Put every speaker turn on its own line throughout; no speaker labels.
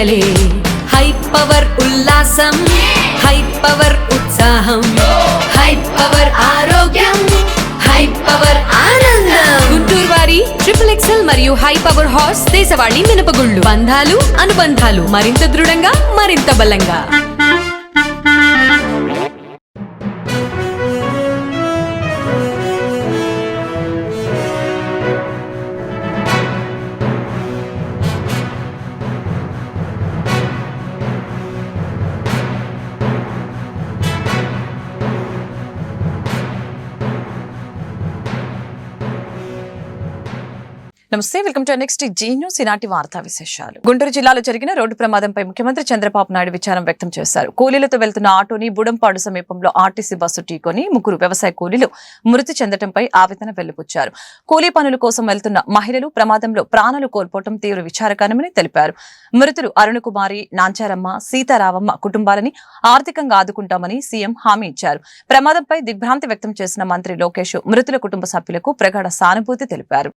పండగలే high power ఉల్లాసం high power ఉత్సాహం high power ఆరోగ్యం హై పవర్ ఆనందం. గుంటూరు వారి XXL మరియు హై పవర్ హార్స్ దేశవాళీ మినపగుళ్ళు. బంధాలు అనుబంధాలు మరింత దృఢంగా మరింత బలంగా.
నమస్తే, welcome to next Zee News. ఈనాటి వార్తా విశేషాలు. గుంటూరు జిల్లాలో జరిగిన రోడ్డు ప్రమాదంపై ముఖ్యమంత్రి చంద్రబాబు నాయుడు విచారం వ్యక్తం చేశారు. కూలీలతో వెళ్తున్న ఆటోని బుడంపాడు సమీపంలో ఆర్టీసీ బస్సు ఢీకొని 3 వ్యవసాయ కూలీలు మృతి చెందడంపై ఆవేదన వెళ్లిబుచ్చారు. కూలీ పనుల కోసం వెళ్తున్న మహిళలు ప్రమాదంలో ప్రాణాలు కోల్పోవడం తీవ్ర విచారకరమని తెలిపారు. మృతులు అరుణకుమారి, నాంచారమ్మ, సీతారామమ్మ కుటుంబాలని ఆర్థికంగా ఆదుకుంటామని సీఎం హామీ ఇచ్చారు. ప్రమాదంపై దిగ్భ్రాంతి వ్యక్తం చేసిన మంత్రి లోకేష్ మృతుల కుటుంబ సభ్యులకు ప్రగాఢ సానుభూతి తెలిపారు.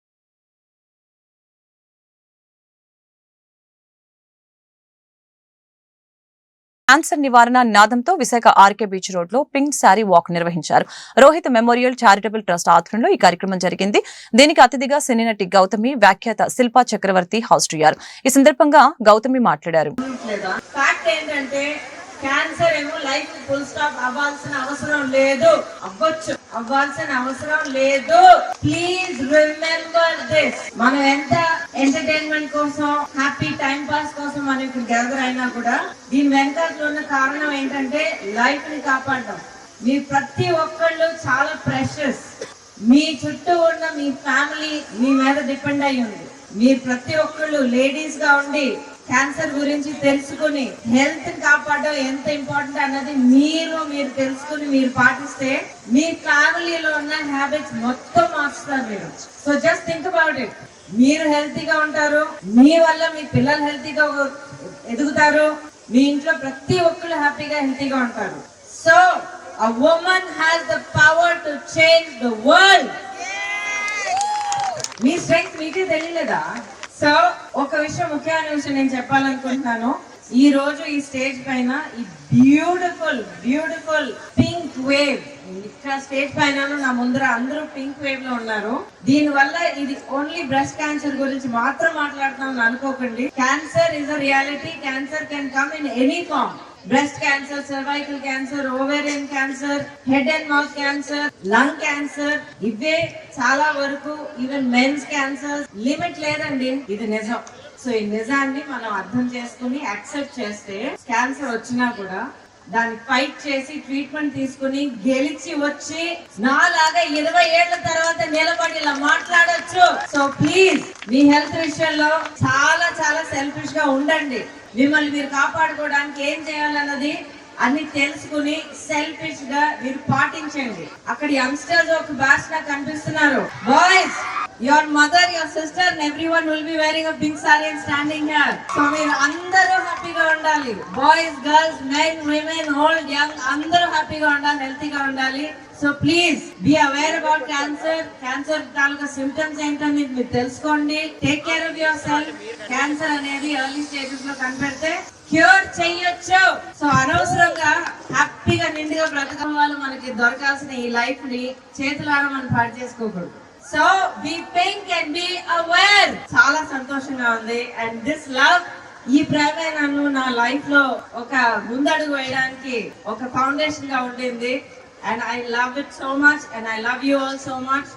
క్యాన్సర్ నివారణ నినాదంతో విశాఖ ఆర్కే బీచ్ రోడ్ లో పింక్ శారీ వాక్ నిర్వహించారు. రోహిత్ మెమోరియల్ చారిటబుల్ ట్రస్ట్ ఆధ్వర్యంలో ఈ కార్యక్రమం జరిగింది. దీనికి అతిథిగా సినీ నటి గౌతమి, వ్యాఖ్యాత శిల్పా చక్రవర్తి హాజరయ్యారు. ఈ సందర్భంగా గౌతమి మాట్లాడారు.
క్యాన్సర్ ఏమో లైఫ్ ఫుల్ స్టాప్ అవ్వాల్సిన అవసరం లేదు, అవ్వాల్సిన అవసరం లేదు. Please remember this. మనం ఎంత ఎంటర్టైన్మెంట్ కోసం, హ్యాపీ టైం పాస్ కోసం మనం ఇక్కడ గ్యాదర్ అయినా కూడా దీని వెనకాల ఉన్న కారణం ఏంటంటే లైఫ్ ని కాపాడడం. మీ ప్రతి ఒక్కళ్ళు చాలా ప్రెషస్. మీ చుట్టూ ఉన్న మీ ఫ్యామిలీ మీ మీద డిపెండ్ అయి ఉంది. మీరు ప్రతి ఒక్కళ్ళు లేడీస్ గా ఉండి క్యాన్సర్ గురించి తెలుసుకుని హెల్త్ కాపాడడం ఎంత ఇంపార్టెంట్ అన్నది మీరు తెలుసుకుని మీరు పాటిస్తే మీ ఫ్యామిలీలో ఉన్న హ్యాబిట్స్ మొత్తం మార్చుతారు మీరు. So just think about it. మీరు హెల్తీగా ఉంటారు, మీ వల్ల మీ పిల్లలు హెల్తీగా ఎదుగుతారు, మీ ఇంట్లో ప్రతి ఒక్కరు హ్యాపీగా హెల్తీగా ఉంటారు. So a woman has the power to change the world. Me strength మీకే తెలియలేదా? సో ఒక విషయం, ముఖ్యమైన విషయం నేను చెప్పాలనుకుంటున్నాను. ఈ రోజు ఈ స్టేజ్ పైన ఈ బ్యూటిఫుల్ పింక్ వేవ్, ఇక్కడ స్టేజ్ పైన నా ముందర అందరూ పింక్ వేవ్ లో ఉన్నారు. దీని వల్ల ఇది ఓన్లీ బ్రెస్ట్ క్యాన్సర్ గురించి మాత్రం మాట్లాడుతున్నాం అనుకోకండి. Cancer is a reality. Cancer can come in any form. Breast cancer, cervical cancer, ovarian cancer, head and mouth cancer, lung cancer, ఇవే చాలా వరకు ఈవెన్ మెన్స్ క్యాన్సర్. లిమిట్ లేదండి, ఇది నిజం. సో ఈ నిజాన్ని మనం అర్థం చేసుకుని యాక్సెప్ట్ చేస్తే క్యాన్సర్ వచ్చినా కూడా దాన్ని ఫైట్ చేసి ట్రీట్మెంట్ తీసుకుని గెలిచి వచ్చి నాలాగా 20 ఏళ్ల తర్వాత నిలబడి ఇలా మాట్లాడొచ్చు. సో ప్లీజ్ మీ హెల్త్ విషయంలో చాలా చాలా సెల్ఫిష్ గా ఉండండి. మిమ్మల్ని మీరు కాపాడుకోవడానికి ఏం చేయాలన్నది అన్ని తెలుసుకుని సెల్ఫిష్ గా మీరు పాటించండి. అక్కడ యంగ్స్టర్స్ ఒక బ్యాచ్ నాకు కనిపిస్తున్నారు. Boys, your mother, your sister and everyone will be wearing a pink saree and standing here. So మీరు అందరూ హ్యాపీగా ఉండాలి. Boys, girls, men, women, old, young అందరూ హ్యాపీగా ఉండాలి, హెల్తీగా ఉండాలి. So please be aware about cancer taluka symptoms ఏంటని మీరు తెలుసుకోండి. Take care of your self. Cancer అనేది ఎర్లీ స్టేజెస్ లో కనిపెడితే క్యూర్ చెయ్యొచ్చు. సో అనవసరంగా హ్యాపీగా నిండుగా బ్రతకడం వల్ల మనకి దొరకాల్సిన ఈ లైఫ్ ని చేతులారా మనం పాటు చేసుకోకూడదు. So be pink and be aware. చాలా సంతోషంగా ఉంది. అండ్ దిస్ లవ్, ఈ ప్రేమ నన్ను నా లైఫ్ లో ఒక ముందడుగు వేయడానికి ఒక ఫౌండేషన్ గా ఉండింది. And I love it so much and I love you all so much.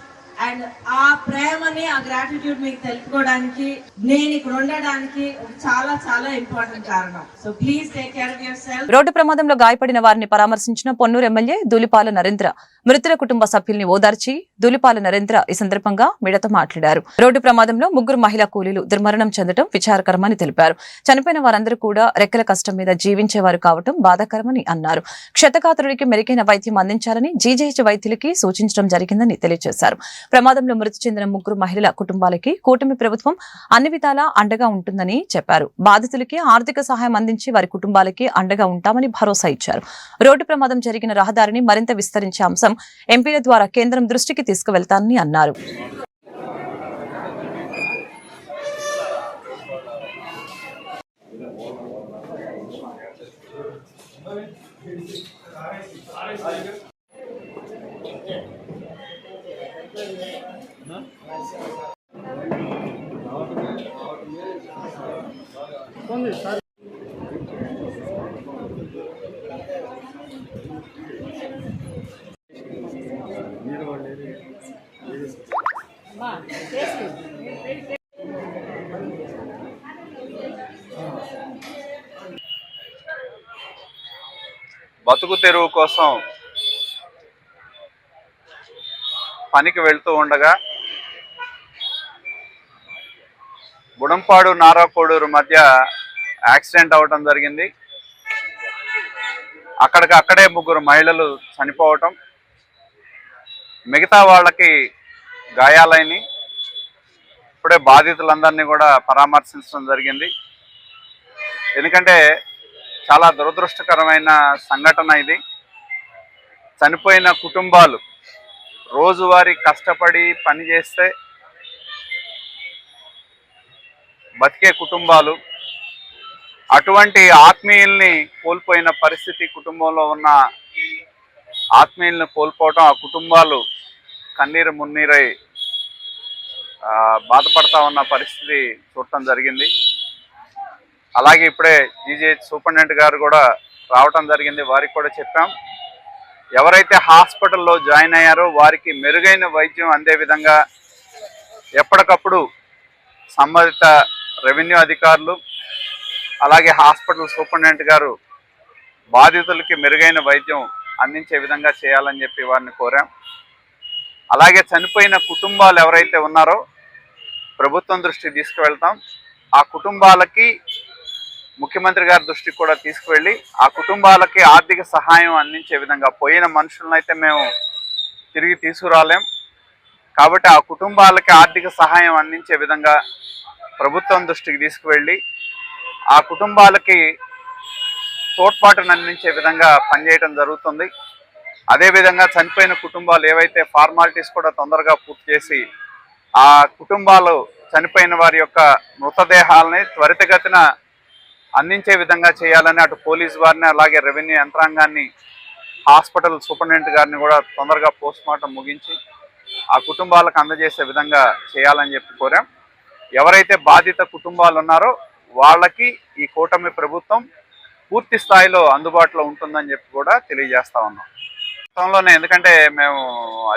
And ఆ ప్రేమని, ఆ గ్రాటిట్యూడ్ మీకు తెలుపుకోవడానికి, నేను ఇక్కడ ఉండడానికి చాలా చాలా ఇంపార్టెంట్ కారణం. So please take care of your self.
Road ప్రమాదంలో గాయపడిన వారిని పరామర్శించిన పొన్నూరు ఎమ్మెల్యే ధూళిపాల నరేంద్ర మృతుల కుటుంబ సభ్యుల్ని ఓదార్చి ధూళిపాల నరేంద్ర ఈ సందర్భంగా మీడియాతో మాట్లాడారు. రోడ్డు ప్రమాదంలో 3 మహిళా కూలీలు దుర్మరణం చెందడం విచారకరమని తెలిపారు. చనిపోయిన వారందరూ కూడా రెక్కల కష్టం మీద జీవించేవారు కావడం బాధాకరమని అన్నారు. క్షతగాత్రుడికి మెరుగైన వైద్యం అందించాలని జీజీహెచ్ వైద్యులకి సూచించడం జరిగిందని తెలియజేశారు. ప్రమాదంలో మృతి చెందిన 3 మహిళల కుటుంబాలకి కూటమి ప్రభుత్వం అన్ని విధాలా అండగా ఉంటుందని చెప్పారు. బాధితులకి ఆర్థిక సహాయం అందించి వారి కుటుంబాలకి అండగా ఉంటామని భరోసా ఇచ్చారు. రోడ్డు ప్రమాదం జరిగిన రహదారిని మరింత విస్తరించే అంశం ఎంపీల ద్వారా కేంద్రం దృష్టికి తీసుకువెళ్తానని అన్నారు.
బతుకు తెరువు కోసం పనికి వెళ్తూ ఉండగా బుడంపాడు నారాకోడూరు మధ్య యాక్సిడెంట్ అవటం జరిగింది. అక్కడే 3 మహిళలు చనిపోవటం, మిగతా వాళ్ళకి గాయాలైనవి. ఇప్పుడే బాధితులందరినీ కూడా పరామర్శించడం జరిగింది. ఎందుకంటే చాలా దురదృష్టకరమైన సంఘటన ఇది. చనిపోయిన కుటుంబాలు రోజువారీ కష్టపడి పనిచేస్తే బతికే కుటుంబాలు, అటువంటి ఆత్మీయుల్ని కోల్పోయిన పరిస్థితి, కుటుంబంలో ఉన్న ఆత్మీయుల్ని కోల్పోవటం, ఆ కుటుంబాలు కన్నీరు మున్నీరై బాధపడతా ఉన్న పరిస్థితి చూడటం జరిగింది. అలాగే ఇప్పుడే జీజీహెచ్ సూపరింటెండెంట్ గారు కూడా రావటం జరిగింది. వారికి కూడా చెప్పాం, ఎవరైతే హాస్పిటల్లో జాయిన్ అయ్యారో వారికి మెరుగైన వైద్యం అందే విధంగా ఎప్పటికప్పుడు సంబంధిత రెవెన్యూ అధికారులు అలాగే హాస్పిటల్ సూపరింటెండెంట్ గారు బాధితులకి మెరుగైన వైద్యం అందించే విధంగా చేయాలని చెప్పి వారిని కోరాం. అలాగే చనిపోయిన కుటుంబాలు ఎవరైతే ఉన్నారో ప్రభుత్వం దృష్టికి తీసుకువెళ్తాం. ఆ కుటుంబాలకి ముఖ్యమంత్రి గారి దృష్టికి కూడా తీసుకువెళ్ళి ఆ కుటుంబాలకి ఆర్థిక సహాయం అందించే విధంగా, పోయిన మనుషులను అయితే మేము తిరిగి తీసుకురాలేం కాబట్టి ఆ కుటుంబాలకి ఆర్థిక సహాయం అందించే విధంగా ప్రభుత్వం దృష్టికి తీసుకువెళ్ళి ఆ కుటుంబాలకి తోడ్పాటును అందించే విధంగా పనిచేయడం జరుగుతుంది. అదేవిధంగా చనిపోయిన కుటుంబాలు ఏవైతే ఫార్మాలిటీస్ కూడా తొందరగా పూర్తి చేసి ఆ కుటుంబాలు చనిపోయిన వారి యొక్క మృతదేహాలని త్వరితగతిన అందించే విధంగా చేయాలని అటు పోలీసు వారిని అలాగే రెవెన్యూ యంత్రాంగాన్ని హాస్పిటల్ సూపరింటెండెంట్ గారిని కూడా తొందరగా పోస్ట్మార్టం ముగించి ఆ కుటుంబాలకు అందజేసే విధంగా చేయాలని చెప్పి కోరాం. ఎవరైతే బాధిత కుటుంబాలు ఉన్నారో వాళ్ళకి ఈ కూటమి ప్రభుత్వం పూర్తి స్థాయిలో అందుబాటులో ఉంటుందని చెప్పి కూడా తెలియజేస్తా ఉన్నాం. గతంలోనే ఎందుకంటే మేము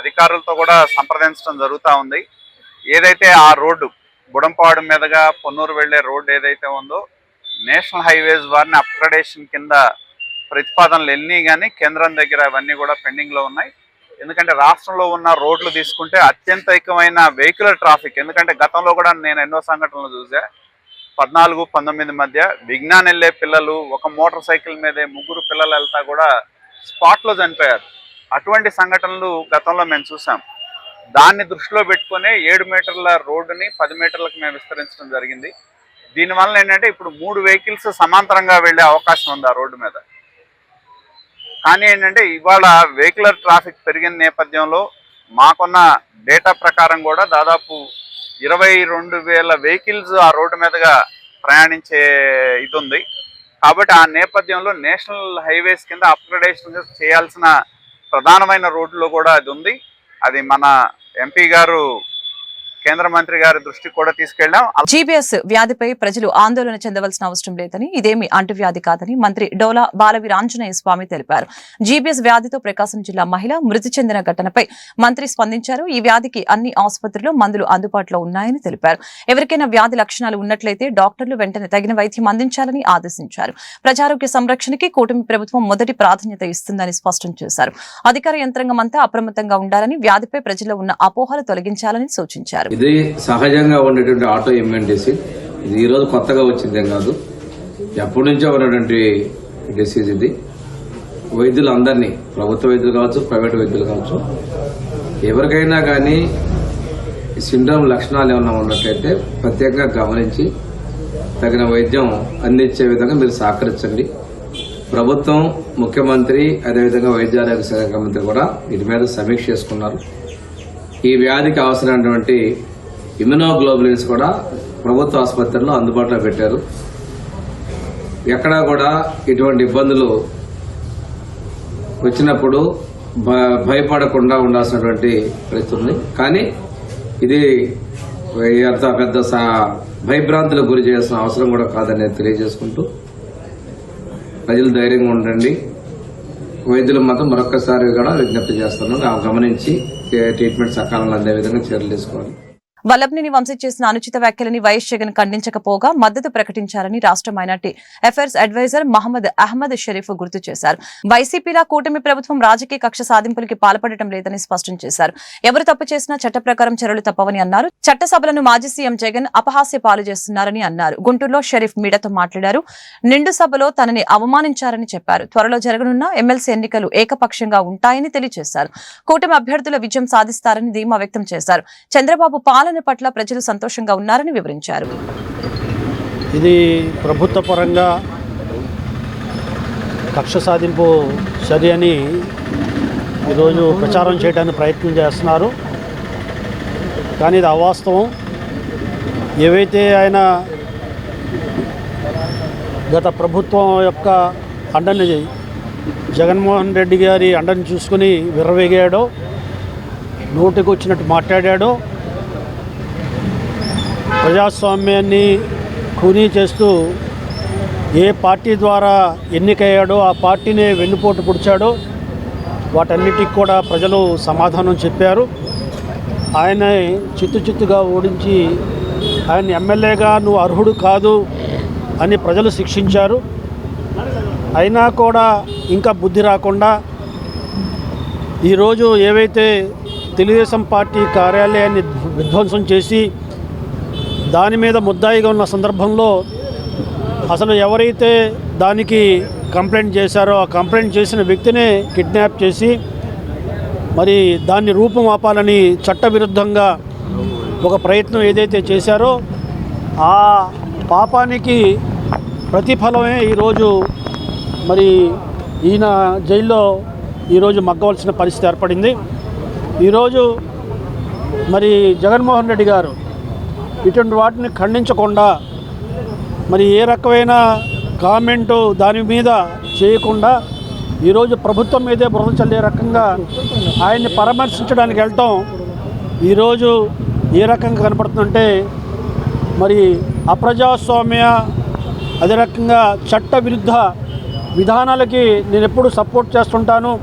అధికారులతో కూడా సంప్రదించడం జరుగుతూ ఉంది. ఏదైతే ఆ రోడ్డు బుడంపాడు మీదుగా పొన్నూరు వెళ్లే రోడ్డు ఏదైతే ఉందో నేషనల్ హైవేస్ వారిని అప్గ్రేడేషన్ కింద ప్రతిపాదనలు వెళ్ళినాయి, కానీ కేంద్రం దగ్గర అవన్నీ కూడా పెండింగ్లో ఉన్నాయి. ఎందుకంటే రాష్ట్రంలో ఉన్న రోడ్లు తీసుకుంటే అత్యంతమైన వెహికులర్ ట్రాఫిక్. ఎందుకంటే గతంలో కూడా నేను ఎన్నో సంఘటనలు చూసా. 14-19 మధ్య విజ్ఞాన్ వెళ్ళే పిల్లలు ఒక మోటార్ సైకిల్ మీదే 3 పిల్లలు వెళ్తా కూడా స్పాట్లో చనిపోయారు. అటువంటి సంఘటనలు గతంలో మేము చూసాం. దాన్ని దృష్టిలో పెట్టుకునే 7 మీటర్ల రోడ్డుని 10 మీటర్లకు మేము విస్తరించడం జరిగింది. దీనివల్ల ఏంటంటే ఇప్పుడు 3 వెహికల్స్ సమాంతరంగా వెళ్లే అవకాశం ఉంది ఆ రోడ్డు మీద. కానీ ఏంటంటే ఇవాళ వెహికులర్ ట్రాఫిక్ పెరిగిన నేపథ్యంలో మాకున్న డేటా ప్రకారం కూడా దాదాపు 22,000 వెహికల్స్ ఆ రోడ్డు మీదుగా ప్రయాణించే ఇది ఉంది. కాబట్టి ఆ నేపథ్యంలో నేషనల్ హైవేస్ కింద అప్గ్రేడేషన్ చేయాల్సిన ప్రధానమైన రోడ్లో కూడా అది ఉంది. అది మన ఎంపీ గారు కేంద్ర మంత్రి గారి దృష్టికి కూడా తీసుకెళ్లాం.
జీబీఎస్ వ్యాధిపై ప్రజలు ఆందోళన చెందవలసిన అవసరం లేదని, ఇదేమి అంటువ్యాధి కాదని మంత్రి డోలా బాలవీరాంజనేయ స్వామి తెలిపారు. జీబీఎస్ వ్యాధితో ప్రకాశం జిల్లా మహిళ మృతి చెందిన ఘటనపై మంత్రి స్పందించారు. ఈ వ్యాధికి అన్ని ఆసుపత్రుల్లో మందులు అందుబాటులో ఉన్నాయని తెలిపారు. ఎవరికైనా వ్యాధి లక్షణాలు ఉన్నట్లయితే డాక్టర్లు వెంటనే తగిన వైద్యం అందించాలని ఆదేశించారు. ప్రజారోగ్య సంరక్షణకి కూటమి ప్రభుత్వం మొదటి ప్రాధాన్యత ఇస్తుందని స్పష్టం చేశారు. అధికార యంత్రాంగం అంతా అప్రమత్తంగా ఉండాలని, వ్యాధిపై ప్రజల్లో ఉన్న అపోహలు తొలగించాలని సూచించారు.
ఇది సహజంగా ఉండేటువంటి ఆటో ఇమ్యూన్ డిసీజ్. ఇది ఈ రోజు కొత్తగా వచ్చిందేం కాదు, ఎప్పటి నుంచో ఉన్నటువంటి డిసీజ్ ఇది. వైద్యులందరినీ, ప్రభుత్వ వైద్యులు కావచ్చు, ప్రైవేట్ వైద్యులు కావచ్చు, ఎవరికైనా కానీ సిండ్రోమ్ లక్షణాలు ఏమైనా ఉన్నట్లయితే ప్రత్యేకంగా గమనించి తగిన వైద్యం అందించే విధంగా మీరు సహకరించండి. ప్రభుత్వం, ముఖ్యమంత్రి, అదేవిధంగా వైద్య ఆరోగ్య శాఖ మంత్రి కూడా వీటి మీద సమీక్ష చేసుకున్నారు. ఈ వ్యాధికి అవసరమైనటువంటి ఇమ్యునోగ్లోబులిన్స్ కూడా ప్రభుత్వ ఆసుపత్రుల్లో అందుబాటులో పెట్టారు. ఎక్కడా కూడా ఇటువంటి ఇబ్బందులు వచ్చినప్పుడు భయపడకుండా ఉండాల్సినటువంటి పరిస్థితి ఉంది. కానీ ఇది అంత పెద్ద భయభ్రాంతులకు గురి చేయాల్సిన అవసరం కూడా కాదని తెలియజేసుకుంటూ ప్రజలు ధైర్యంగా ఉండండి. వైద్యులు మాత్రం మరొకసారి కూడా విజ్ఞప్తి చేస్తున్నాం, గమనించి ట్రీట్మెంట్ సకాలంలో అందే విధంగా చర్యలు తీసుకోవాలి.
వల్లభనేని వంశీ చేసిన అనుచిత వ్యాఖ్యలని వైఎస్ జగన్ ఖండించకపోగా మద్దతు ప్రకటించారని రాష్ట్ర minority affairs adviser Mohammed Ahmed Sharif గుర్తు చేశారు. వైసీపీలా కూటమి ప్రభుత్వం రాజకీయ కక్ష సాధింపులకి పాల్పడటం లేదని స్పష్టం చేశారు. ఎవరు తప్పు చేసినా చట్ట ప్రకారం చర్యలు తప్పవని అన్నారు. చట్టసభలను మాజీ సీఎం జగన్ అపహాస్య పాలు చేస్తున్నారని అన్నారు. గుంటూరులో షరీఫ్ మీడియాతో మాట్లాడారు. నిండు సభలో తనని అవమానించారని చెప్పారు. త్వరలో జరగనున్న ఎమ్మెల్సీ ఎన్నికలు ఏకపక్షంగా ఉంటాయని తెలియజేశారు. కూటమి అభ్యర్థుల విజయం సాధిస్తారని ధీమా వ్యక్తం చేశారు. చంద్రబాబు పాలన పట్ల ప్రజలు సంతోషంగా ఉన్నారని వివరించారు.
ఇది ప్రభుత్వ పరంగా కక్ష సాధింపు చర్య అని ఈరోజు ప్రచారం చేయడానికి ప్రయత్నం చేస్తున్నారు. కానీ ఇది అవాస్తవం. ఏవైతే ఆయన గత ప్రభుత్వం యొక్క అండని జగన్మోహన్ రెడ్డి గారి అండని చూసుకుని విర్రవేగాడో, నోటికి వచ్చినట్టు మాట్లాడాడో, ప్రజాస్వామ్యాన్ని ఖూనీ చేస్తూ ఏ పార్టీ ద్వారా ఎన్నికయ్యాడో ఆ పార్టీనే వెన్నుపోటు పొడిచాడో వాటన్నిటికి కూడా ప్రజలు సమాధానం చెప్పారు. ఆయన చిత్తుగా ఓడించి ఆయన ఎమ్మెల్యేగా నువ్వు అర్హుడు కాదు అని ప్రజలు శిక్షించారు. అయినా కూడా ఇంకా బుద్ధి రాకుండా ఈరోజు ఏవైతే తెలుగుదేశం పార్టీ కార్యాలయాన్ని విధ్వంసం చేసి దాని మీద ముద్దాయిగా ఉన్న సందర్భంలో అసలు ఎవరైతే దానికి కంప్లైంట్ చేశారో ఆ కంప్లైంట్ చేసిన వ్యక్తినే కిడ్నాప్ చేసి మరి దాన్ని రూపం ఆపాలని చట్టవిరుద్ధంగా ఒక ప్రయత్నం ఏదైతే చేశారో ఆ పాపానికి ప్రతిఫలమే ఈరోజు మరి ఈయన జైల్లో ఈరోజు మగ్గవలసిన పరిస్థితి ఏర్పడింది. ఈరోజు మరి జగన్మోహన్ రెడ్డి గారు ఇటువంటి వాటిని ఖండించకుండా మరి ఏ రకమైన కామెంటు దాని మీద చేయకుండా ఈరోజు ప్రభుత్వం మీదే బురద చల్లే రకంగా ఆయన్ని పరామర్శించడానికి వెళ్ళటం ఈరోజు ఏ రకంగా కనపడుతుందంటే మరి అప్రజాస్వామ్య అదే రకంగా చట్ట విరుద్ధ విధానాలకి నేను ఎప్పుడు సపోర్ట్ చేస్తుంటాను.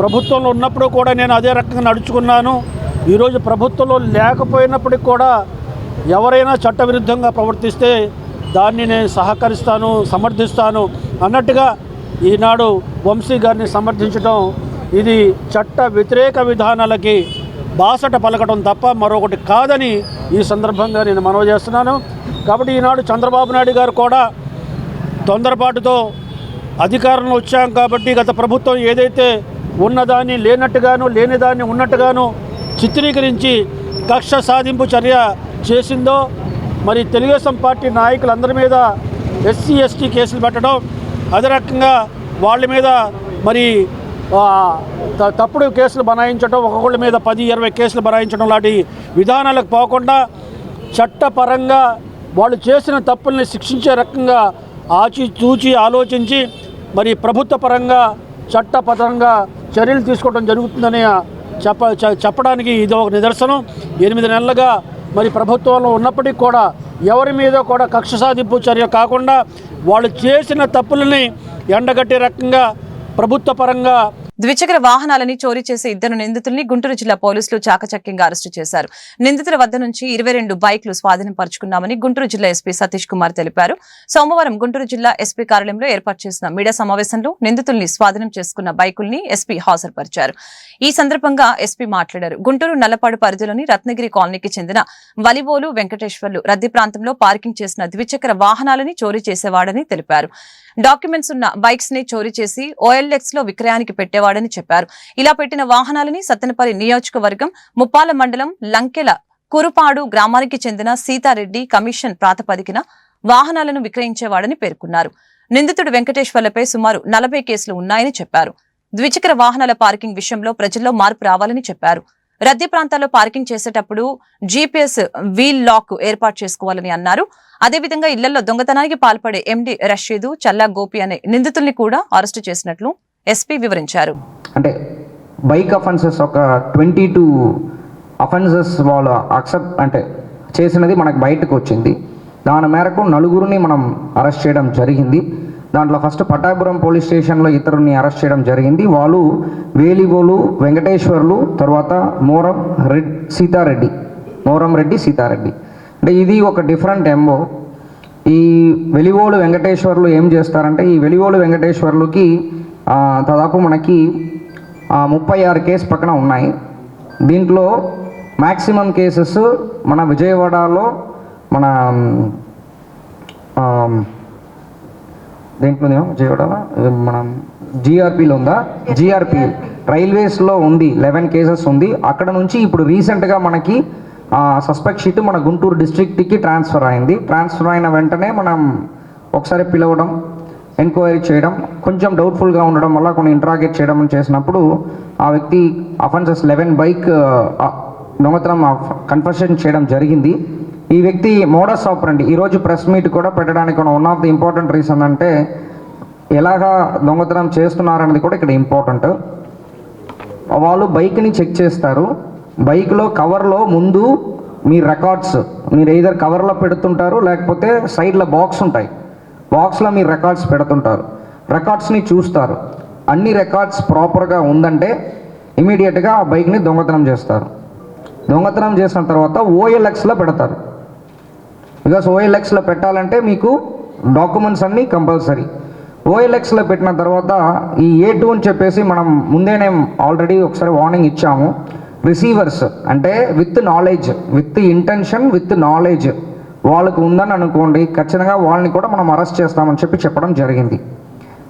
ప్రభుత్వంలో ఉన్నప్పుడు కూడా నేను అదే రకంగా నడుచుకున్నాను. ఈరోజు ప్రభుత్వంలో లేకపోయినప్పటికి కూడా ఎవరైనా చట్టవిరుద్ధంగా ప్రవర్తిస్తే దాన్ని నేను సహకరిస్తాను, సమర్థిస్తాను అన్నట్టుగా ఈనాడు వంశీ గారిని సమర్థించడం ఇది చట్ట వ్యతిరేక విధానాలకి బాసట పలకడం తప్ప మరొకటి కాదని ఈ సందర్భంగా నేను మనవి చేస్తున్నాను. కాబట్టి ఈనాడు చంద్రబాబు నాయుడు గారు కూడా తొందరపాటుతో అధికారంలో వచ్చాం కాబట్టి గత ప్రభుత్వం ఏదైతే ఉన్నదాన్ని లేనట్టుగాను లేనిదాన్ని ఉన్నట్టుగాను చిత్రీకరించి కక్ష సాధింపు చర్య చేసిందో మరి తెలుగుదేశం పార్టీ నాయకులందరి మీద ఎస్సీ ఎస్టీ కేసులు పెట్టడం, అదే రకంగా వాళ్ళ మీద మరి తప్పుడు కేసులు బనాయించడం, ఒక్కొక్కళ్ళ మీద 10-20 కేసులు బనాయించడం లాంటి విధానాలకు పోకుండా చట్టపరంగా వాళ్ళు చేసిన తప్పుల్ని శిక్షించే రకంగా ఆచితూచి ఆలోచించి మరి ప్రభుత్వ పరంగా చట్టపరంగా చర్యలు తీసుకోవడం జరుగుతుందని చెప్పడానికి ఇది ఒక నిదర్శనం. 8 నెలలుగా మరి ప్రభుత్వంలో ఉన్నప్పటికీ కూడా ఎవరి మీద కూడా కక్ష సాధింపు చర్య కాకుండా వాళ్ళు చేసిన తప్పులని ఎండగట్టే రకంగా ప్రభుత్వ పరంగా
ద్విచక్ర వాహనాలని చోరీ చేసే 2 నిందితుల్ని గుంటూరు జిల్లా పోలీసులు చాకచక్యంగా అరెస్టు చేశారు. నిందితుల వద్ద నుంచి 22 బైక్లు స్వాధీనం పరుచుకున్నామని గుంటూరు జిల్లా ఎస్పీ సతీష్ కుమార్ తెలిపారు. సోమవారం గుంటూరు జిల్లా ఎస్పీ కార్యాలయంలో ఏర్పాటు చేసిన మీడియా సమావేశంలో నిందితుల్ని స్వాధీనం చేసుకున్న బైకుల్ని ఎస్పీ హాజరుపరిచారు. ఈ సందర్భంగా ఎస్పీ మాట్లాడారు. గుంటూరు నల్లపాడు పరిధిలోని రత్నగిరి కాలనీకి చెందిన వలివోలు వెంకటేశ్వర్లు రద్దీ ప్రాంతంలో పార్కింగ్ చేసిన ద్విచక్ర వాహనాలని చోరీ చేసేవాడని తెలిపారు. డాక్యుమెంట్స్ ఉన్న బైక్స్ ని చోరీ చేసి OLX లో విక్రయానికి పెట్టేవాడని చెప్పారు. ఇలా పెట్టిన వాహనాలని సత్తెనపల్లి నియోజకవర్గం ముప్పాల మండలం లంకెల కురుపాడు గ్రామానికి చెందిన సీతారెడ్డి కమిషన్ ప్రాతిపదికన వాహనాలను విక్రయించేవాడని పేర్కొన్నారు. నిందితుడు వెంకటేశ్వర్లపై సుమారు 40 కేసులు ఉన్నాయని చెప్పారు. ద్విచక్ర వాహనాల పార్కింగ్ విషయంలో ప్రజల్లో మార్పు రావాలని చెప్పారు. రద్దీ ప్రాంతాల్లో పార్కింగ్ చేసేటప్పుడు GPS వీల్ లాక్ ఏర్పాటు చేసుకోవాలని అన్నారు. అదేవిధంగా ఇళ్లలో దొంగతనానికి పాల్పడే MD రషీదు, చల్లా గోపి అనే నిందితుల్ని కూడా అరెస్టు చేసినట్లు ఎస్పీ వివరించారు.
అంటే బైక్ అఫెన్సెస్ ఒక 22 అఫెన్సెస్ వాళ్ళు అక్సెప్ట్ అంటే చేసినది మనకు బయటకు వచ్చింది. దాని మేరకు 4గురిని మనం అరెస్ట్ చేయడం జరిగింది. దాంట్లో ఫస్ట్ పటాపురం పోలీస్ స్టేషన్లో ఇతరుని అరెస్ట్ చేయడం జరిగింది. వాళ్ళు వేలిగోలు వెంకటేశ్వర్లు, తర్వాత మోరం రెడ్డి సీతారెడ్డి. అంటే ఇది ఒక డిఫరెంట్ ఎంఓ. ఈ వెలిగోలు వెంకటేశ్వర్లు ఏం చేస్తారంటే, ఈ వెలిగోలు వెంకటేశ్వర్లుకి దాదాపు మనకి 36 కేసు పక్కన ఉన్నాయి. దీంట్లో మ్యాక్సిమం కేసెస్ మన విజయవాడలో మన దేంట్లో విజయవాడలో మనం జిఆర్పిలో ఉందా, జిఆర్పి రైల్వేస్లో ఉంది 11 కేసెస్ ఉంది. అక్కడ నుంచి ఇప్పుడు రీసెంట్గా మనకి సస్పెక్ట్ షీట్ మన గుంటూరు డిస్ట్రిక్ట్కి ట్రాన్స్ఫర్ అయింది. ట్రాన్స్ఫర్ అయిన వెంటనే మనం ఒకసారి పిలవడం, ఎంక్వైరీ చేయడం, కొంచెం డౌట్ఫుల్గా ఉండడం వల్ల కొన్ని ఇంట్రాగేట్ చేయడం చేసినప్పుడు ఆ వ్యక్తి అఫెన్సెస్ 11 బైక్ దొంగతనం కన్ఫెషన్ చేయడం జరిగింది. ఈ వ్యక్తి మోడస్ ఆపరండి ఈరోజు ప్రెస్ మీట్ కూడా పెట్టడానికి one of the important reason అంటే ఎలాగా దొంగతనం చేస్తున్నారనేది కూడా ఇక్కడ ఇంపార్టెంట్. వాళ్ళు బైక్ని చెక్ చేస్తారు. బైక్లో కవర్లో ముందు మీ రికార్డ్స్ మీరు ఏదర్ కవర్లో పెడుతుంటారు, లేకపోతే సైడ్లో బాక్స్ ఉంటాయి, బాక్స్లో మీరు రికార్డ్స్ పెడుతుంటారు. రికార్డ్స్ని చూస్తారు. అన్ని రికార్డ్స్ ప్రాపర్గా ఉందంటే ఇమీడియట్గా ఆ బైక్ని దొంగతనం చేస్తారు. దొంగతనం చేసిన తర్వాత ఓఎల్ఎక్స్లో పెడతారు. బికాస్ ఓఎల్ఎక్స్లో పెట్టాలంటే మీకు డాక్యుమెంట్స్ అన్నీ కంపల్సరీ. ఓఎల్ఎక్స్లో పెట్టిన తర్వాత ఈ A2 అని చెప్పేసి మనం ముందేనే ఆల్రెడీ ఒకసారి వార్నింగ్ ఇచ్చాము. రిసీవర్స్ అంటే with knowledge, with intention, with knowledge వాళ్ళకు ఉందని అనుకోండి, ఖచ్చితంగా వాళ్ళని కూడా మనం అరెస్ట్ చేస్తామని చెప్పడం జరిగింది.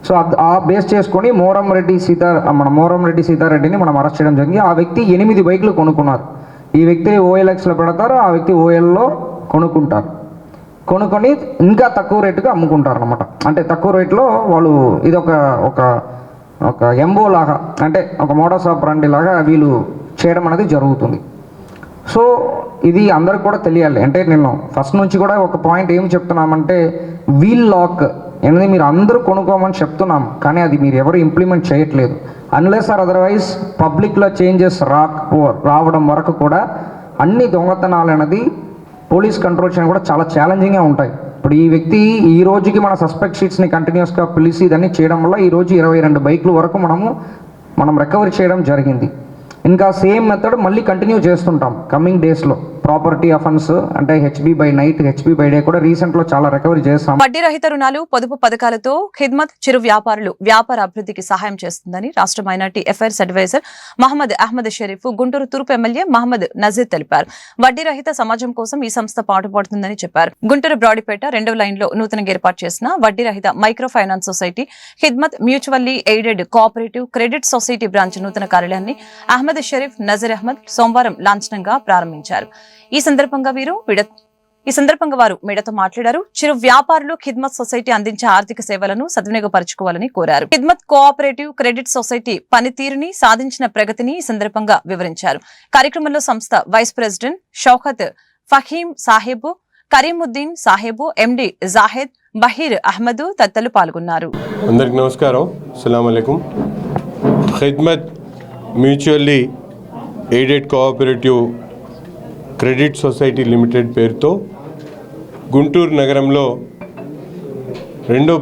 సో ఆ బేస్ చేసుకొని మోరం రెడ్డి సీతారెడ్డిని మనం అరెస్ట్ చేయడం జరిగింది. ఆ వ్యక్తి 8 బైకులు కొనుక్కున్నారు. ఈ వ్యక్తి ఓఎల్ఎక్స్లో పెడతారు, ఆ వ్యక్తి ఓఎల్లో కొనుక్కుంటారు. కొనుక్కొని ఇంకా తక్కువ రేటుగా అమ్ముకుంటారు అనమాట. అంటే తక్కువ రేట్లో వాళ్ళు ఇది ఒక ఎంబో లాగా, అంటే ఒక మోడస్ ఆపరండి లాగా వీళ్ళు చేయడం అనేది జరుగుతుంది. సో ఇది అందరికి కూడా తెలియాలి. అంటే నేను ఫస్ట్ నుంచి కూడా ఒక పాయింట్ ఏం చెప్తున్నామంటే, వీల్ లాక్ అనేది మీరు అందరూ కొనుక్కోమని చెప్తున్నాం, కానీ అది మీరు ఎవరు ఇంప్లిమెంట్ చేయట్లేదు. అన్లెస్ ఆర్ అదర్వైజ్ పబ్లిక్లో చేంజెస్ రావడం వరకు కూడా అన్ని దొంగతనాలు అనేది పోలీస్ కంట్రోల్ చేయడం కూడా చాలా ఛాలెంజింగ్గా ఉంటాయి. ఇప్పుడు ఈ వ్యక్తి ఈ రోజుకి మన సస్పెక్ట్ షీట్స్ని కంటిన్యూస్గా పిలిచి ఇదన్నీ చేయడం వల్ల ఈరోజు 22 బైకుల వరకు మనం రికవరీ చేయడం జరిగింది. ఇంకా సేమ్ మెథడ్ మళ్ళీ కంటిన్యూ చేస్తుంటాం కమింగ్ డేస్లో. ప్రాపర్టీ అఫెన్స్ అంటే HB by night, HB by day కూడా రీసెంట్లో చాలా రికవరీ చేస్తాం.
వడ్డీ రహిత రుణాలు, పొదుపు పథకాలతో ఖిద్మత్ చిరు వ్యాపారులు వ్యాపార అభివృద్ధికి సహాయం చేస్తుందని రాష్ట్ర minority affairs adviser Mohammed Ahmed Sharif, Guntur తూర్పు ఎమ్మెల్యే మహమ్మద్ నజీర్ తెలిపారు. వడ్డీ రహిత సమాజం కోసం ఈ సంస్థ పాటుపడుతుందని చెప్పారు. గుంటూరు బ్రాడీపేట 2వ లైన్లో నూతనంగా ఏర్పాటు చేసిన వడ్డీ రహిత micro finance society Khidmat mutually aided cooperative credit society branch నూతన కార్యాలయాన్ని అహ్మద్ షరీఫ్, నజీర్ అహ్మద్ సోమవారం లాంఛనంగా ప్రారంభించారు. ఈ సందర్భంగా వారు మీడియాతో మాట్లాడారు. చిరు వ్యాపారులు ఖిద్మత్ సొసైటీ అందించే ఆర్థిక సేవలను సద్వినియోగపరచుకోవాలని కోరారు. ఖిద్మత్ కోఆపరేటివ్ క్రెడిట్ సొసైటీ పనితీరుని, సాధించిన ప్రగతిని ఈ సందర్భంగా వివరించారు. కార్యక్రమంలో సంస్థ వైస్ ప్రెసిడెంట్ షౌకత్ ఫహీం సాహెబు, కరీముద్దీన్ సాహెబు, ఎండి జాహెద్ బహీర్ అహ్మద్ తదితరులు పాల్గొన్నారు.
అందరికి నమస్కారం, అస్సలాము అలైకుం. Khidmat mutually aided cooperative credit society limited పేరుతో గుంటూరు నగరంలో రెండో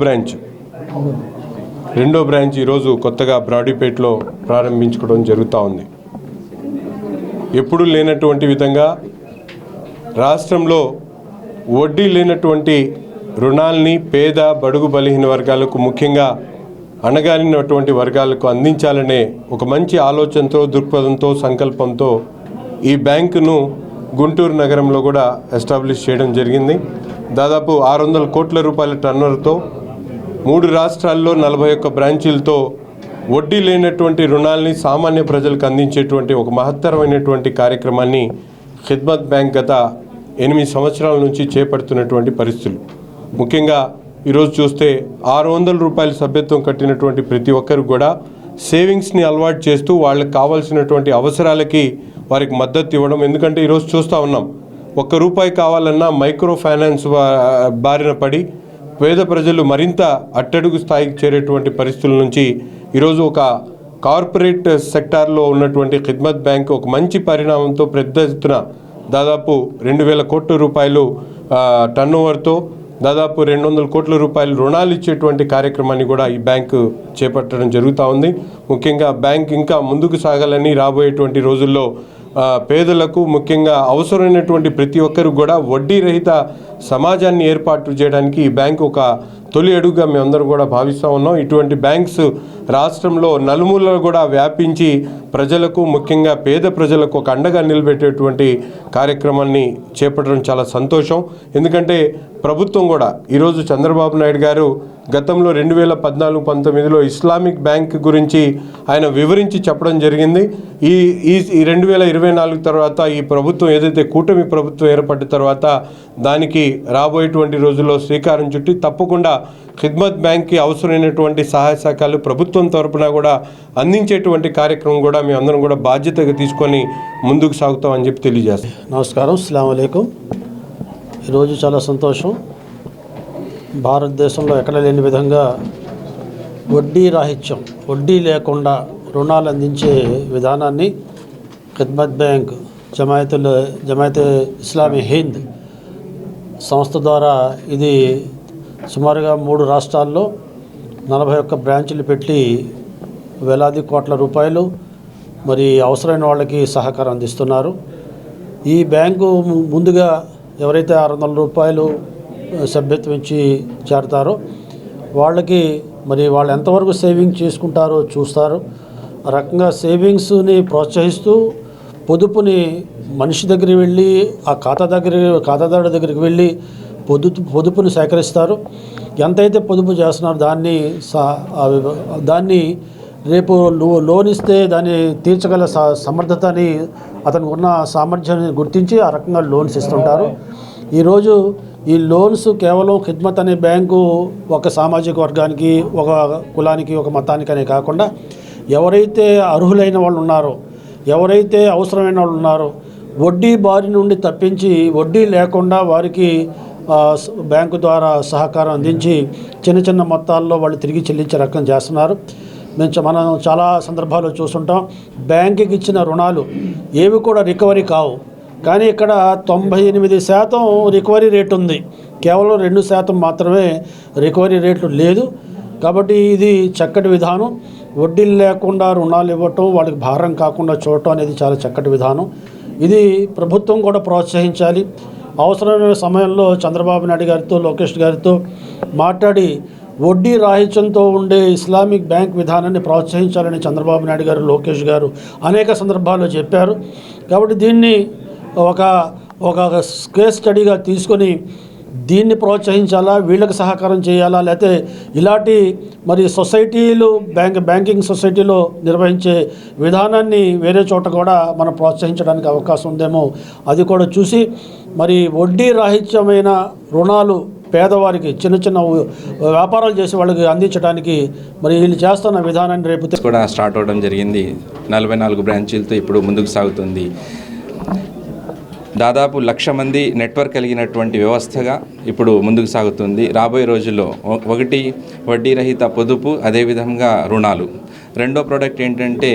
బ్రాంచ్ ఈరోజు కొత్తగా బ్రాడీపేటలో ప్రారంభించుకోవడం జరుగుతూ ఉంది. ఎప్పుడూ లేనటువంటి విధంగా రాష్ట్రంలో వడ్డీ లేనటువంటి రుణాల్ని పేద, బడుగు, బలహీన వర్గాలకు, ముఖ్యంగా అణగారినటువంటి వర్గాలకు అందించాలనే ఒక మంచి ఆలోచనతో, దృక్పథంతో, సంకల్పంతో ఈ బ్యాంకును గుంటూరు నగరంలో కూడా ఎస్టాబ్లిష్ చేయడం జరిగింది. దాదాపు 600 కోట్ల రూపాయల టర్నోవర్తో 3 రాష్ట్రాల్లో 41 బ్రాంచీలతో వడ్డీ లేనటువంటి రుణాల్ని సామాన్య ప్రజలకు అందించేటువంటి ఒక మహత్తరమైనటువంటి కార్యక్రమాన్ని ఖిద్మత్ బ్యాంక్ గత 8 సంవత్సరాల నుంచి చేపడుతున్నటువంటి పరిస్థితులు. ముఖ్యంగా ఈరోజు చూస్తే 600 రూపాయల సభ్యత్వం కట్టినటువంటి ప్రతి ఒక్కరు కూడా సేవింగ్స్ని అలవాటు చేస్తూ వాళ్ళకి కావాల్సినటువంటి అవసరాలకి వారికి మద్దతు ఇవ్వడం. ఎందుకంటే ఈరోజు చూస్తూ ఉన్నాం, ₹1 కావాలన్నా మైక్రో ఫైనాన్స్ బారిన పడి పేద ప్రజలు మరింత అట్టడుగు స్థాయికి చేరేటువంటి పరిస్థితుల నుంచి ఈరోజు ఒక కార్పొరేట్ సెక్టార్లో ఉన్నటువంటి ఖిద్మత్ బ్యాంక్ ఒక మంచి పరిణామంతో పెద్ద ఎత్తున దాదాపు 2,000 కోట్ల రూపాయలు టర్న్ ఓవర్తో దాదాపు 200 కోట్ల రూపాయలు రుణాలు ఇచ్చేటువంటి కార్యక్రమాన్ని కూడా ఈ బ్యాంకు చేపట్టడం జరుగుతూ ఉంది. ముఖ్యంగా బ్యాంక్ ఇంకా ముందుకు సాగాలని రాబోయేటువంటి రోజుల్లో పేదలకు ముఖ్యంగా అవసరమైనటువంటి ప్రతి ఒక్కరు కూడా వడ్డీ రహిత సమాజాన్ని ఏర్పాటు చేయడానికి ఈ బ్యాంకు ఒక తొలి అడుగుగా మేమందరం కూడా భావిస్తూ ఉన్నాం. ఇటువంటి బ్యాంక్స్ రాష్ట్రంలో నలుమూలలు కూడా వ్యాపించి ప్రజలకు ముఖ్యంగా పేద ప్రజలకు ఒక అండగా నిలబెట్టేటువంటి కార్యక్రమాన్ని చేపట్టడం చాలా సంతోషం. ఎందుకంటే ప్రభుత్వం కూడా ఈరోజు చంద్రబాబు నాయుడు గారు గతంలో 2014-19లో ఇస్లామిక్ బ్యాంక్ గురించి ఆయన వివరించి చెప్పడం జరిగింది. ఈ 2024 తర్వాత ఈ ప్రభుత్వం ఏదైతే కూటమి ప్రభుత్వం ఏర్పడిన తర్వాత దానికి రాబోయేటువంటి రోజుల్లో శ్రీకారం చుట్టి తప్పకుండా ఖిద్మత్ బ్యాంక్కి అవసరమైనటువంటి సహాయ సహకారాలు ప్రభుత్వం తరపున కూడా అందించేటువంటి కార్యక్రమం కూడా మేమందరం కూడా బాధ్యతగా తీసుకొని ముందుకు సాగుతామని చెప్పి తెలియజేస్తాం.
నమస్కారం, అస్సలాము అలైకుం. ఈరోజు చాలా సంతోషం. భారతదేశంలో ఎక్కడ లేని విధంగా వడ్డీ రాహిత్యం, వడ్డీ లేకుండా రుణాలు అందించే విధానాన్ని ఖిద్మత్ బ్యాంక్ జమాయతే ఇస్లామీ హింద్ సంస్థ ద్వారా ఇది సుమారుగా 3 రాష్ట్రాల్లో 41 బ్రాంచులు పెట్టి వేలాది కోట్ల రూపాయలు మరి అవసరమైన వాళ్ళకి సహకారం అందిస్తున్నారు. ఈ బ్యాంకు ముందుగా ఎవరైతే 600 రూపాయలు సభ్యత్వం ఇచ్చి చేరతారో వాళ్ళకి మరి వాళ్ళు ఎంతవరకు సేవింగ్ చేసుకుంటారో చూస్తారు. ఆ రకంగా సేవింగ్స్ని ప్రోత్సహిస్తూ పొదుపుని మనిషి దగ్గరికి వెళ్ళి ఆ ఖాతాదారుడి దగ్గరికి వెళ్ళి పొదుపుని సేకరిస్తారు. ఎంతైతే పొదుపు చేస్తున్నారో దాన్ని రేపు లోన్ ఇస్తే దాన్ని తీర్చగల సమర్థతని అతనికి ఉన్న సామర్థ్యాన్ని గుర్తించి ఆ రకంగా లోన్స్ ఇస్తుంటారు. ఈరోజు ఈ లోన్స్ కేవలం ఖిద్మత్ అనే బ్యాంకు ఒక సామాజిక వర్గానికి, ఒక కులానికి, ఒక మతానికి అనే కాకుండా ఎవరైతే అర్హులైన వాళ్ళు ఉన్నారో, ఎవరైతే అవసరమైన వాళ్ళు ఉన్నారో వడ్డీ బారి నుండి తప్పించి వడ్డీ లేకుండా వారికి బ్యాంకు ద్వారా సహకారం అందించి చిన్న చిన్న మొత్తాల్లో వాళ్ళు తిరిగి చెల్లించే రకం చేస్తున్నారు. మనం చాలా సందర్భాల్లో చూస్తుంటాం. బ్యాంకుకి ఇచ్చిన రుణాలు ఏవి కూడా రికవరీ కావు. కానీ ఇక్కడ 98% రికవరీ రేటు ఉంది, కేవలం 2% మాత్రమే రికవరీ రేట్లు లేదు. కాబట్టి ఇది చక్కటి విధానం. వడ్డీలు లేకుండా రుణాలు ఇవ్వటం, వాళ్ళకి భారం కాకుండా చూడటం అనేది చాలా చక్కటి విధానం. ఇది ప్రభుత్వం కూడా ప్రోత్సహించాలి. అవసరమైన సమయంలో చంద్రబాబు నాయుడు గారితో, లోకేష్ గారితో మాట్లాడి వడ్డీ రాహిత్యంతో ఉండే ఇస్లామిక్ బ్యాంక్ విధానాన్ని ప్రోత్సహించాలని చంద్రబాబు నాయుడు గారు, లోకేష్ గారు అనేక సందర్భాల్లో చెప్పారు. కాబట్టి దీన్ని ఒక కేస్ స్టడీగా తీసుకొని దీన్ని ప్రోత్సహించాలా, వీళ్ళకి సహకారం చేయాలా, లేకపోతే ఇలాంటి మరి సొసైటీలు బ్యాంకింగ్ సొసైటీలో నిర్వహించే విధానాన్ని వేరే చోట కూడా మనం ప్రోత్సహించడానికి అవకాశం ఉందేమో అది కూడా చూసి మరి వడ్డీ రాహిత్యమైన రుణాలు పేదవారికి, చిన్న చిన్న వ్యాపారాలు చేసే వాళ్ళకి అందించడానికి మరి వీళ్ళు చేస్తున్న విధానాన్ని రేపు
కూడా స్టార్ట్ అవడం జరిగింది. 44 బ్రాంచీలతో ఇప్పుడు ముందుకు సాగుతుంది. దాదాపు 1,00,000 మంది నెట్వర్క్ కలిగినటువంటి వ్యవస్థగా ఇప్పుడు ముందుకు సాగుతుంది. రాబోయే రోజుల్లో ఒకటి వడ్డీ రహిత పొదుపు, అదేవిధంగా రుణాలు. రెండో ప్రోడక్ట్ ఏంటంటే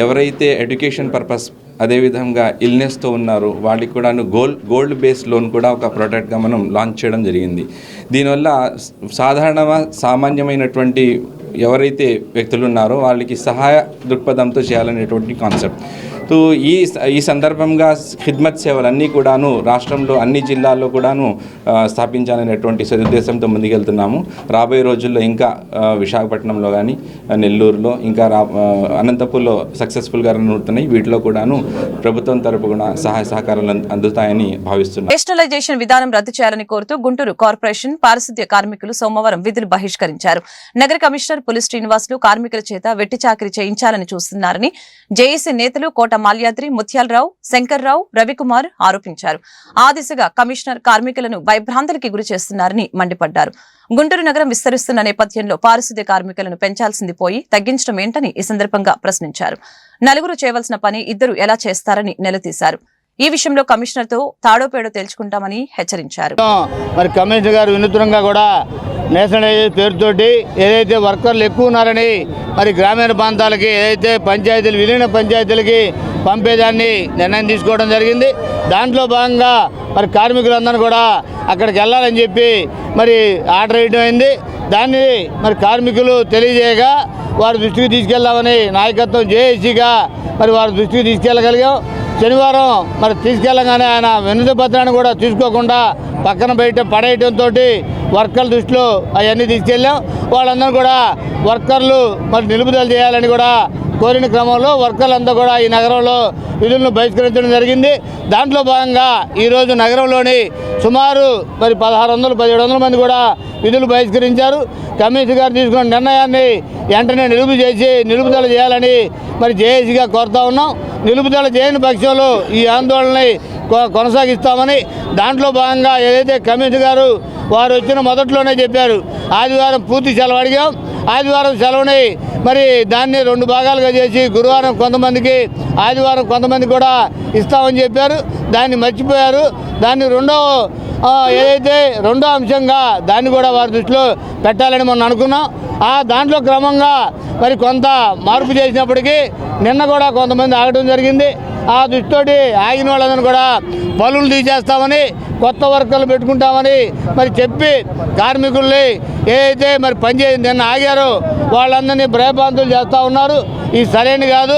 ఎవరైతే ఎడ్యుకేషన్ పర్పస్ అదేవిధంగా ఇల్నెస్తో ఉన్నారో వాళ్ళకి కూడా గోల్డ్ బేస్డ్ లోన్ కూడా ఒక ప్రోడక్ట్గా మనం లాంచ్ చేయడం జరిగింది. దీనివల్ల సామాన్యమైనటువంటి ఎవరైతే వ్యక్తులు ఉన్నారో వాళ్ళకి సహాయ దృక్పథంతో చేయాలనేటువంటి కాన్సెప్ట్. సో ఈ సందర్భంగా ఖిద్మత్ సేవలన్నీ కూడాను రాష్ట్రంలో అన్ని జిల్లాల్లో కూడాను స్థాపించాలనేటువంటి సదుద్దేశంతో ముందుకెళ్తున్నాము. రాబోయే రోజుల్లో ఇంకా విశాఖపట్నంలో కానీ, నెల్లూరులో, ఇంకా అనంతపూర్లో సక్సెస్ఫుల్గా రన్ అవుతున్నాయి. వీటిలో కూడాను ప్రభుత్వం తరపున సహాయ సహకారాలు అందుతాయని భావిస్తున్నాం.
నేషనలైజేషన్ విధానం రద్దు చేయాలని కోరుతూ గుంటూరు కార్పొరేషన్ పారిశుద్ధ్య కార్మికులు సోమవారం విధులు బహిష్కరించారు. నగర కమిషనర్ పులి శ్రీనివాసులు కార్మికుల చేత వెట్టి చాకిరీ చేయించాలని చూస్తున్నారని జేఏసీ నేతలు కోట మాల్యాద్రి, ముత్యాలరావు, శంకర్రావు, రవికుమార్ ఆరోపించారు. ఆ దిశగా కమిషనర్ కార్మికులను భయభ్రాంతులకి గురి చేస్తున్నారని మండిపడ్డారు. గుంటూరు నగరం విస్తరిస్తున్న నేపథ్యంలో పారిశుద్ధ్య కార్మికులను పెంచాల్సింది పోయి తగ్గించడం ఏంటని ఈ సందర్భంగా ప్రశ్నించారు. 4 చేయవలసిన పని 2 ఎలా చేస్తారని నిలదీశారు. ఈ విషయంలో కమిషనర్ తో తాడోపేడో తేల్చుకుంటామని హెచ్చరించారు.
మరి కమిషనర్ గారు వినూత్నంగా కూడా నేషనలైజేషన్ పేరుతోటి ఏదైతే వర్కర్లు ఎక్కువ ఉన్నారని మరి గ్రామీణ ప్రాంతాలకి ఏదైతే పంచాయతీలు విలీన పంచాయతీలకి పంపేదాన్ని నిర్ణయం తీసుకోవడం జరిగింది. దాంట్లో భాగంగా మరి కార్మికులందరూ కూడా అక్కడికి వెళ్ళాలని చెప్పి మరి ఆర్డర్ వేయడం అయింది. దాన్ని మరి కార్మికులు తెలియజేయగా వారి దృష్టికి తీసుకెళ్దామని నాయకత్వం జేఏసీగా మరి వారి దృష్టికి తీసుకెళ్ళగలిగాం. శనివారం మరి తీసుకెళ్ళగానే ఆయన వినతి పత్రాన్ని కూడా తీసుకోకుండా పక్కన పడేయడంతో వర్కర్ల దృష్టిలో అవన్నీ తీసుకెళ్ళాం. వాళ్ళందరూ కూడా వర్కర్లు మరి నిలుపుదల చేయాలని కూడా కోరిన క్రమంలో వర్కర్లంతా కూడా ఈ నగరంలో విధులను బహిష్కరించడం జరిగింది. దాంట్లో భాగంగా ఈరోజు నగరంలోని సుమారు మరి 1600-1700 మంది కూడా విధులు బహిష్కరించారు. కమిషనర్ గారు తీసుకున్న నిర్ణయాన్ని వెంటనే నిలుపుదల చేయాలని మరి జేఏసీగా కోరుతా ఉన్నాం. నిలుపుదల చేయని పక్షంలో ఈ ఆందోళనని కొనసాగిస్తామని, దాంట్లో భాగంగా ఏదైతే కమిషనర్ గారు వారు వచ్చిన మొదట్లోనే చెప్పారు, ఆదివారం పూర్తి సెలవు అడిగాం. ఆదివారం సెలవుని మరి దాన్ని 2 భాగాలుగా చేసి గురువారం కొంతమందికి, ఆదివారం కొంతమంది కూడా ఇస్తామని చెప్పారు. దాన్ని మర్చిపోయారు. దాన్ని ఏదైతే రెండో అంశంగా దాన్ని కూడా వారి దృష్టిలో పెట్టాలని మనం అనుకున్నాం. దాంట్లో క్రమంగా మరి కొంత మార్పు చేసినప్పటికీ నిన్న కూడా కొంతమంది ఆగడం జరిగింది. ఆ దృష్టితోటి ఆగిన వాళ్ళందరూ కూడా పనులు తీసేస్తామని, కొత్త వర్కర్లు పెట్టుకుంటామని మరి చెప్పి కార్మికుల్ని ఏదైతే మరి పనిచేసి నిన్న ఆగారో వాళ్ళందరినీ భయభ్రాంతులు చేస్తూ ఉన్నారు. ఇది సరైనది కాదు.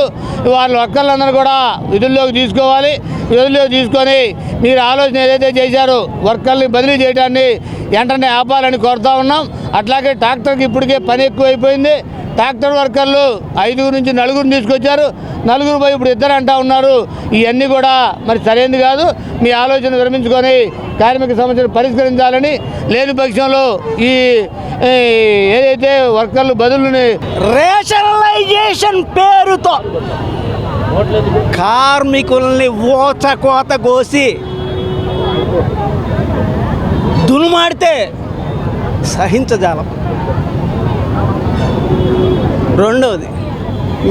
వాళ్ళ వర్కర్లందరూ కూడా విధుల్లోకి తీసుకోవాలి. విధుల్లోకి తీసుకొని మీరు ఆలోచన ఏదైతే చేశారో వర్కర్ని బదిలీ చేయడాన్ని వెంటనే ఆపాలని కోరుతా ఉన్నాం. అట్లాగే ట్రాక్టర్కి ఇప్పటికే పని ఎక్కువైపోయింది. ట్రాక్టర్ వర్కర్లు 5 నుంచి 4 తీసుకొచ్చారు. 4 పోయి ఇప్పుడు 2 అంటా ఉన్నారు. ఇవన్నీ కూడా మరి సరైనది కాదు. మీ ఆలోచన విరమించుకొని కార్మిక సమస్యను పరిష్కరించాలని, లేని పక్షంలో ఈ ఏదైతే వర్కర్లు బదులుని
రేషనలైజేషన్ పేరుతో కార్మికుల్ని ఓచకోత కోసి దునుమాడితే సహించజాలం. రెండవది,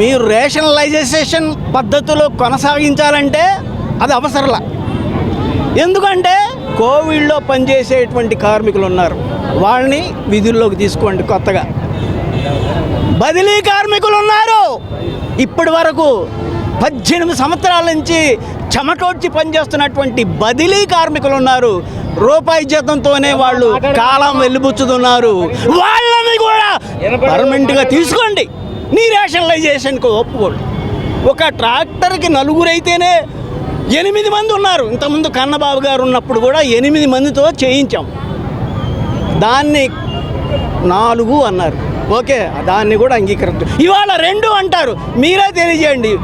మీరు రేషనలైజేషన్ పద్ధతిలో కొనసాగించాలంటే అది అవసరంలా. ఎందుకంటే కోవిడ్లో పనిచేసేటువంటి కార్మికులు ఉన్నారు, వాళ్ళని విధుల్లోకి తీసుకోండి. కొత్తగా బదిలీ కార్మికులు ఉన్నారు, ఇప్పటి వరకు 18 సంవత్సరాల నుంచి చెమటోడ్చి పనిచేస్తున్నటువంటి బదిలీ కార్మికులు ఉన్నారు. రూపాయి జీతంతోనే వాళ్ళు కాలం వెళ్ళిపుచ్చుతున్నారు. వాళ్ళని కూడా పర్మనెంట్గా తీసుకోండి. నీ రేషనలైజేషన్కి ఒప్పుకోండి. ఒక ట్రాక్టర్కి 4 అయితేనే 8 మంది ఉన్నారు. ఇంతకుముందు కన్నబాబు గారు ఉన్నప్పుడు కూడా 8 మందితో చేయించాం. దాన్ని 4 అన్నారు. ఓకే, దాన్ని కూడా అంగీకరించు. ఇవాళ 2 అంటారు. మీరే తెలియజేయండి.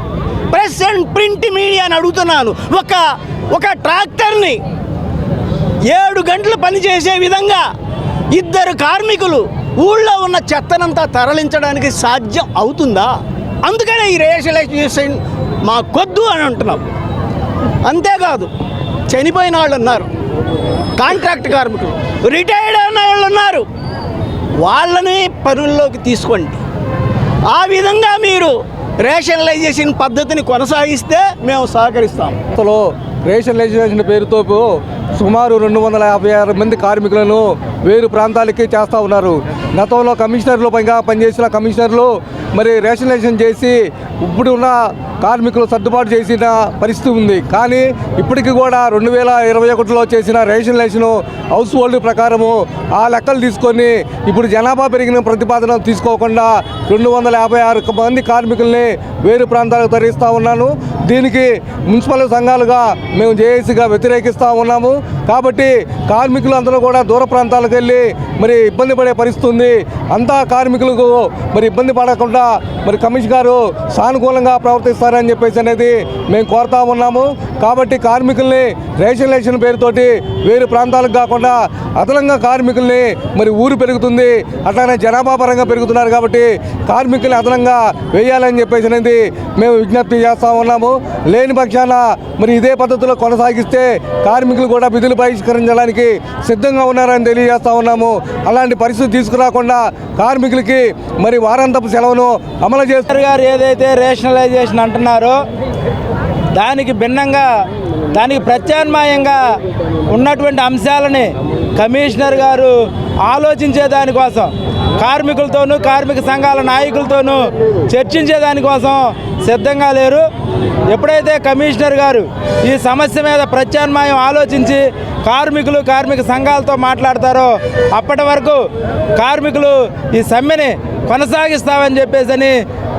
ప్రెస్ అండ్ ప్రింట్ మీడియాని అడుగుతున్నాను. ఒక ట్రాక్టర్ని 7 గంటలు పనిచేసే విధంగా 2 కార్మికులు ఊళ్ళో ఉన్న చెత్తనంతా తరలించడానికి సాధ్యం అవుతుందా? అందుకనే ఈ రేషనలైజేషన్ మాకొద్దు అని అంటున్నాం. అంతేకాదు, చనిపోయిన వాళ్ళు ఉన్నారు, కాంట్రాక్ట్ కార్మికులు, రిటైర్డ్ అయిన వాళ్ళు ఉన్నారు. వాళ్ళని పనుల్లోకి తీసుకోండి. ఆ విధంగా మీరు రేషనలైజేషన్ పద్ధతిని కొనసాగిస్తే మేము సహకరిస్తాం.
రేషనలైజేషన్ పేరుతో సుమారు 256 మంది కార్మికులను వేరు ప్రాంతాలకి చేస్తూ ఉన్నారు. గతంలో కమిషనర్లు పనిచేసిన కమిషనర్లు మరి రేషనలైజేషన్ చేసి ఇప్పుడు ఉన్న కార్మికులు సర్దుబాటు చేసిన పరిస్థితి ఉంది. కానీ ఇప్పటికీ కూడా 2021లో చేసిన రేషనలైజేషన్ హౌస్ హోల్డ్ ప్రకారము ఆ లెక్కలు తీసుకొని ఇప్పుడు జనాభా పెరిగిన ప్రతిపాదన తీసుకోకుండా 256 మంది కార్మికుల్ని వేరు ప్రాంతాలకు తరలిస్తూ ఉన్నాను. దీనికి మున్సిపల్ సంఘాలుగా మేము జేఏసీగా వ్యతిరేకిస్తూ ఉన్నాము. కాబట్టి కార్మికులు అందరూ కూడా దూర ప్రాంతాలకు వెళ్ళి మరి ఇబ్బంది పడే పరిస్థితి ఉంది. అంతా కార్మికులకు మరి ఇబ్బంది పడకుండా మరి కమిషనర్ గారు సానుకూలంగా ప్రవర్తిస్తారని చెప్పేసి అనేది మేము కోరుతా ఉన్నాము. కాబట్టి కార్మికుల్ని రేషనలైజేషన్ పేరుతోటి వేరు ప్రాంతాలకు కాకుండా అదనంగా కార్మికుల్ని మరి ఊరు పెరుగుతుంది, అట్లానే జనాభా పరంగా పెరుగుతున్నారు. కాబట్టి కార్మికుల్ని అదనంగా వేయాలని చెప్పేసి అనేది మేము విజ్ఞప్తి చేస్తూ ఉన్నాము. లేని పక్షాన మరి ఇదే పద్ధతిలో కొనసాగిస్తే కార్మికులు కూడా విధులు బహిష్కరించడానికి సిద్ధంగా ఉన్నారని తెలియజేస్తూ ఉన్నాము. అలాంటి పరిస్థితి తీసుకురాకుండా కార్మికులకి మరి వారాంతపు సెలవును అమలు చేస్తారు.
గారు ఏదైతే రేషనలైజేషన్ అంటున్నారో దానికి భిన్నంగా దానికి ప్రత్యామ్నాయంగా ఉన్నటువంటి అంశాలని కమిషనర్ గారు ఆలోచించే దానికోసం కార్మికులతోనూ కార్మిక సంఘాల నాయకులతోనూ చర్చించే దానికోసం సిద్ధంగా లేరు. ఎప్పుడైతే కమిషనర్ గారు ఈ సమస్య మీద ప్రత్యామ్నాయం ఆలోచించి కార్మిక సంఘాలతో మాట్లాడతారో అప్పటి వరకు కార్మికులు ఈ సమ్మెని కొనసాగిస్తామని చెప్పేసి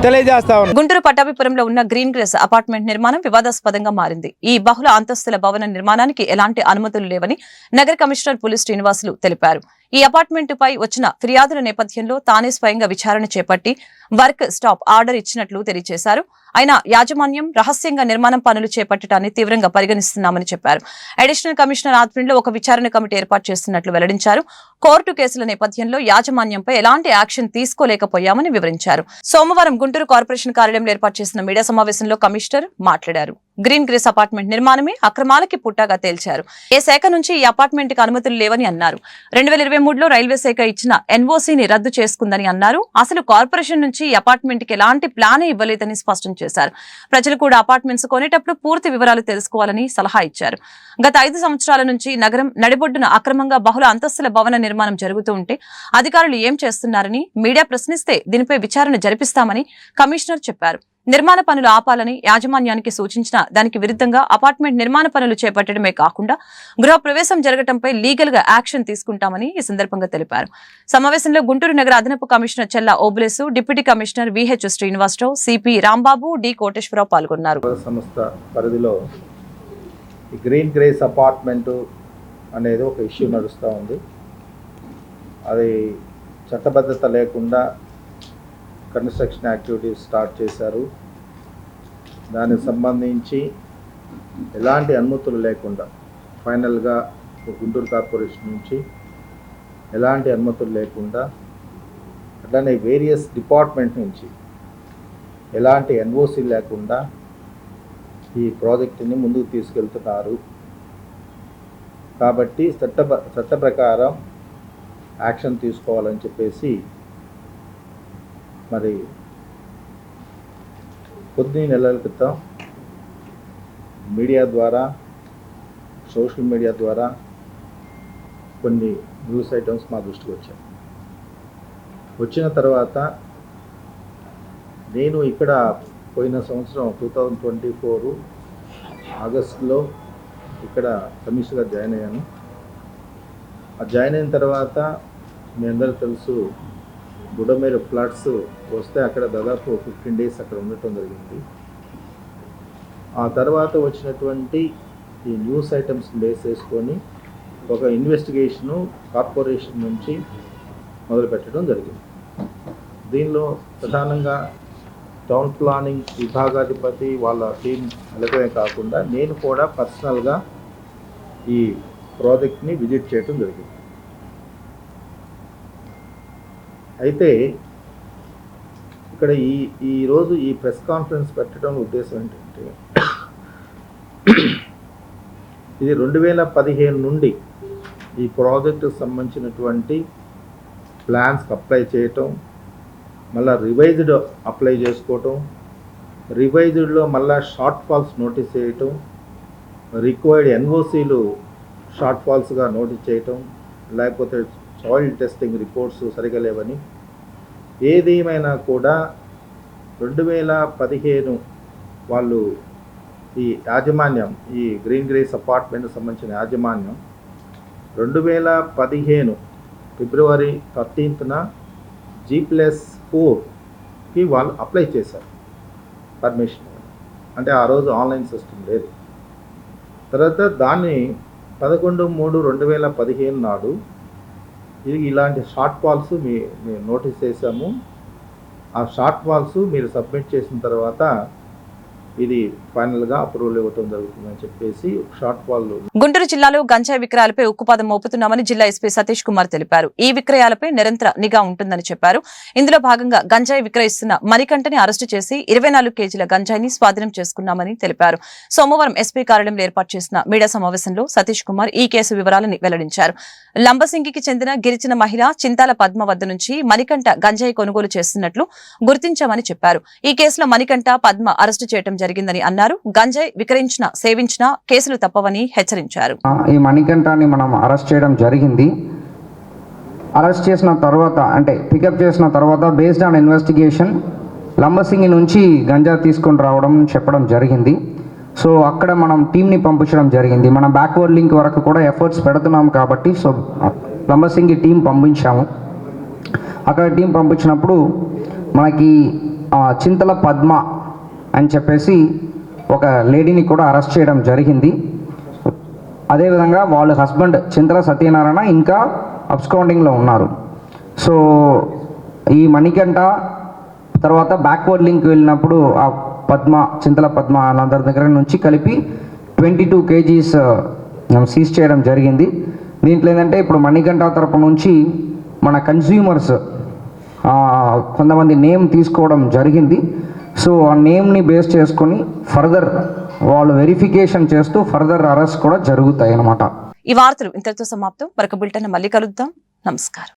తెలియజేస్తా ఉన్నాం.
గుంటూరు పట్టాభిపురంలో ఉన్న గ్రీన్ గ్రేస్ అపార్ట్మెంట్ నిర్మాణం వివాదాస్పదంగా మారింది. ఈ బహుళ అంతస్తుల భవన నిర్మాణానికి ఎలాంటి అనుమతులు లేవని నగర కమిషనర్ పులి శ్రీనివాసులు తెలిపారు. ఈ అపార్ట్మెంటుపై వచ్చిన ఫిర్యాదుల నేపథ్యంలో తానే స్వయంగా విచారణ చేపట్టి వర్క్ స్టాప్ ఆర్డర్ ఇచ్చినట్లు తెలియజేశారు. అయినా యాజమాన్యం రహస్యంగా నిర్మాణం పనులు చేపట్టడాన్ని తీవ్రంగా పరిగణిస్తున్నామని చెప్పారు. అడిషనల్ కమిషనర్ ఆధ్వర్యంలో ఒక విచారణ కమిటీ ఏర్పాటు చేస్తున్నట్లు వెల్లడించారు. కోర్టు కేసుల నేపథ్యంలో యాజమాన్యంపై ఎలాంటి యాక్షన్ తీసుకోలేకపోయామని వివరించారు. సోమవారం గుంటూరు కార్పొరేషన్ కార్యాలయంలో ఏర్పాటు చేసిన మీడియా సమావేశంలో కమిషనర్ మాట్లాడారు. గ్రీన్ గ్రేస్ అపార్ట్మెంట్ నిర్మాణమే అక్రమాలకి పుట్టగా తేల్చారు. ఏ శాఖ నుంచి ఈ అపార్ట్మెంట్ కి అనుమతులు లేవని అన్నారు. 2023లో రైల్వే శాఖ ఇచ్చిన ఎన్ఓసీని రద్దు చేసుకుందని అన్నారు. అసలు కార్పొరేషన్ నుంచి ఈ అపార్ట్మెంట్ కి ఎలాంటి ప్లానే ఇవ్వలేదని స్పష్టం చేశారు. ప్రజలు కూడా అపార్ట్మెంట్స్ కొనేటప్పుడు పూర్తి వివరాలు తెలుసుకోవాలని సలహా ఇచ్చారు. గత 5 సంవత్సరాల నుంచి నగరం నడిబొడ్డున అక్రమంగా బహుళ అంతస్తుల భవన నిర్మాణం జరుగుతూ ఉంటే అధికారులు ఏం చేస్తున్నారని మీడియా ప్రశ్నిస్తే దీనిపై విచారణ జరిపిస్తామని కమిషనర్ చెప్పారు. నిర్మాణ పనులు ఆపాలని యాజమాన్యానికి సూచించిన దానికి విరుద్ధంగా అపార్ట్మెంట్ నిర్మాణ పనులు చేపట్టడమే కాకుండా గృహ ప్రవేశం జరగడంపై లీగల్ గా యాక్షన్ తీసుకుంటామని ఈ సందర్భంగా తెలిపారు. సమావేశంలో గుంటూరు నగర అదనపు commissioner Chella Obulesu, deputy commissioner VH Srinivasarao, CP Rambabu, D Koteswararao పాల్గొన్నారు.
సంస్థ పరిధిలో ఈ గ్రీన్ గ్రేస్ అపార్ట్మెంట్ అనేది ఒక ఇష్యూ నడుస్తూ ఉంది. అది చట్టబద్ధత లేకుండా కన్స్ట్రక్షన్ యాక్టివిటీస్ స్టార్ట్ చేశారు. దానికి సంబంధించి ఎలాంటి అనుమతులు లేకుండా ఫైనల్గా గుంటూరు కార్పొరేషన్ నుంచి ఎలాంటి అనుమతులు లేకుండా అట్లానే వేరియస్ డిపార్ట్మెంట్ నుంచి ఎలాంటి ఎన్ఓసి లేకుండా ఈ ప్రాజెక్టుని ముందుకు తీసుకెళ్తున్నారు. కాబట్టి చట్ట ప్రకారం యాక్షన్ తీసుకోవాలని చెప్పేసి మరి కొద్ది నెలల క్రితం మీడియా ద్వారా, సోషల్ మీడియా ద్వారా కొన్ని న్యూస్ ఐటమ్స్ మా దృష్టికి వచ్చాయి. వచ్చిన తర్వాత నేను ఇక్కడ పోయిన సంవత్సరం 2024 ఆగస్టులో ఇక్కడ కమిషనర్గా జాయిన్ అయ్యాను. ఆ జాయిన్ అయిన తర్వాత మీ అందరికీ తెలుసు బుడమేరు ఫ్లడ్స్ వస్తే అక్కడ దాదాపు 15 days అక్కడ ఉండటం జరిగింది. ఆ తర్వాత వచ్చినటువంటి ఈ న్యూస్ ఐటమ్స్ బేస్ చేసుకొని ఒక ఇన్వెస్టిగేషను కార్పొరేషన్ నుంచి మొదలుపెట్టడం జరిగింది. దీనిలో ప్రధానంగా టౌన్ ప్లానింగ్ విభాగాధిపతి వాళ్ళ టీం వెళ్ళటమే కాకుండా నేను కూడా పర్సనల్గా ఈ ప్రాజెక్ట్ని విజిట్ చేయడం జరిగింది. అయితే ఇక్కడ ఈరోజు ఈ ప్రెస్ కాన్ఫరెన్స్ పెట్టడం ఉద్దేశం ఏంటంటే ఇది 2015 నుండి ఈ ప్రాజెక్టుకు సంబంధించినటువంటి ప్లాన్స్కి అప్లై చేయటం, మళ్ళీ రివైజ్డ్ అప్లై చేసుకోవటం, రివైజ్డ్లో మళ్ళీ షార్ట్ ఫాల్స్ నోటీస్ చేయటం, రిక్వైర్డ్ ఎన్ఓసీలు షార్ట్ ఫాల్స్గా నోటీస్ చేయటం, లేకపోతే సాయిల్ టెస్టింగ్ రిపోర్ట్స్ సరిగా లేవని, ఏదేమైనా కూడా 2015 వాళ్ళు ఈ యాజమాన్యం, ఈ గ్రీన్ గ్రేస్ అపార్ట్మెంట్ సంబంధించిన యాజమాన్యం 2015 ఫిబ్రవరి 13న G+4కి వాళ్ళు అప్లై చేశారు పర్మిషన్. అంటే ఆ రోజు ఆన్లైన్ సిస్టమ్ లేదు. తర్వాత దాన్ని 11/3/2015 నాడు ఇది ఇలాంటి షార్ట్ ఫాల్స్ మేము నోటీస్ చేశాము. ఆ షార్ట్ ఫాల్స్ మీరు సబ్మిట్ చేసిన తర్వాత ఇది ఫైనల్గా అప్రూవల్ ఇవ్వటం జరుగుతుందని చెప్పేసి షార్ట్ ఫాల్.
గుంటూరు జిల్లాలో గంజాయి విక్రయాలపై ఉక్కుపాదం మోపుతున్నామని జిల్లా ఎస్పీ సతీష్ కుమార్ తెలిపారు. ఈ విక్రయాలపై నిరంతర నిఘా ఉంటుందని చెప్పారు. ఇందులో భాగంగా గంజాయి విక్రయిస్తున్న మణికంఠని అరెస్టు చేసి 24 కేజీల గంజాయిని స్వాధీనం చేసుకున్నామని తెలిపారు. సోమవారం ఎస్పీ కార్యాలయంలో ఏర్పాటు చేసిన మీడియా సమావేశంలో సతీష్ కుమార్ ఈ కేసు వివరాలను వెల్లడించారు. లంబసింగికి చెందిన గిరిజన మహిళ చింతాల పద్మ వద్ద నుంచి మణికంఠ గంజాయి కొనుగోలు చేస్తున్నట్లు గుర్తించామని చెప్పారు. ఈ కేసులో మణికంఠ, పద్మ అరెస్టు చేయడం జరిగిందని అన్నారు. గంజాయి విక్రయించిన సేవించిన కేసులు తప్పవని హెచ్చరించారు.
ఈ మణికంఠాన్ని మనం అరెస్ట్ చేయడం జరిగింది. అరెస్ట్ చేసిన తర్వాత అంటే పికప్ చేసిన తర్వాత బేస్డ్ ఆన్ ఇన్వెస్టిగేషన్ లంబసింగి నుంచి గంజా తీసుకొని రావడం చెప్పడం జరిగింది. సో అక్కడ మనం టీంని పంపించడం జరిగింది. మనం బ్యాక్వర్డ్ లింక్ వరకు కూడా ఎఫర్ట్స్ పెడుతున్నాం కాబట్టి సో లంబసింగి టీం పంపించాము. అక్కడ టీం పంపించినప్పుడు మనకి చింతల పద్మ అని చెప్పేసి ఒక లేడీని కూడా అరెస్ట్ చేయడం జరిగింది. అదేవిధంగా వాళ్ళ హస్బెండ్ చింతల సత్యనారాయణ ఇంకా అబ్స్కౌండింగ్లో ఉన్నారు. సో ఈ మణికంఠ తర్వాత బ్యాక్వర్డ్ లింక్ వెళ్ళినప్పుడు ఆ పద్మ చింతల పద్మ వాళ్ళందరి దగ్గర నుంచి కలిపి 22 kgs సీజ్ చేయడం జరిగింది. దీంట్లో ఏంటంటే ఇప్పుడు మణికంఠ తరపు నుంచి మన కన్స్యూమర్స్ కొంతమంది నేమ్ తీసుకోవడం జరిగింది. సో ఆ నేమ్ని బేస్ చేసుకొని ఫర్దర్ వాళ్ళు వెరిఫికేషన్ చేస్తూ ఫర్దర్ అరెస్ట్ కూడా జరుగుతాయి అన్నమాట.
ఈ వార్తలు ఇంతటితో సమాప్తం. మరొక బులెటిన్ మళ్ళీ కలుద్దాం. నమస్కారం.